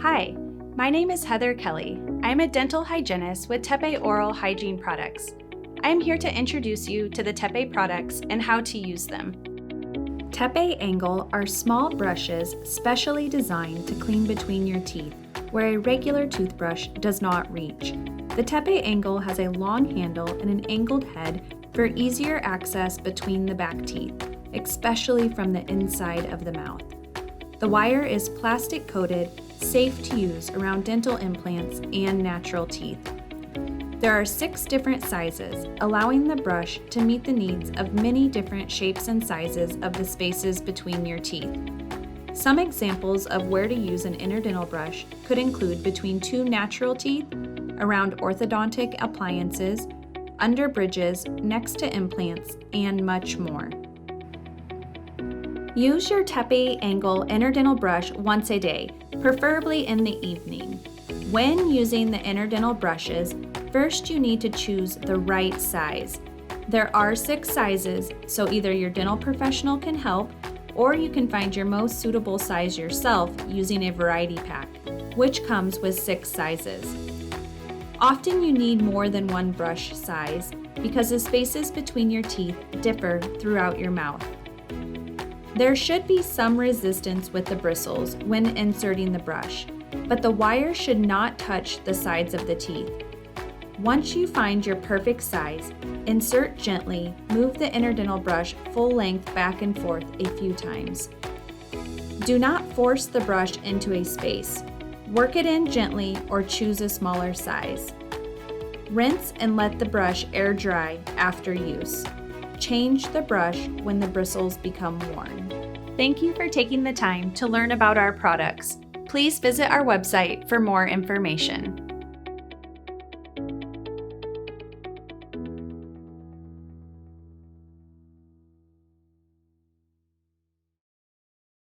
Hi, my name is Heather Kelly. I'm a dental hygienist with TePe Oral Hygiene Products. I'm here to introduce you to the TePe products and how to use them. TePe Angle are small brushes specially designed to clean between your teeth, where a regular toothbrush does not reach. The TePe Angle has a long handle and an angled head for easier access between the back teeth, especially from the inside of the mouth. The wire is plastic coated, safe to use around dental implants and natural teeth. There are 6 different sizes, allowing the brush to meet the needs of many different shapes and sizes of the spaces between your teeth. Some examples of where to use an interdental brush could include between 2 natural teeth, around orthodontic appliances, under bridges, next to implants, and much more. Use your TePe Angle interdental brush once a day, preferably in the evening. When using the interdental brushes, first you need to choose the right size. There are 6 sizes, so either your dental professional can help, or you can find your most suitable size yourself using a variety pack, which comes with 6 sizes. Often you need more than one brush size because the spaces between your teeth differ throughout your mouth. There should be some resistance with the bristles when inserting the brush, but the wire should not touch the sides of the teeth. Once you find your perfect size, insert gently, move the interdental brush full length back and forth a few times. Do not force the brush into a space. Work it in gently or choose a smaller size. Rinse and let the brush air dry after use. Change the brush when the bristles become worn. Thank you for taking the time to learn about our products. Please visit our website for more information.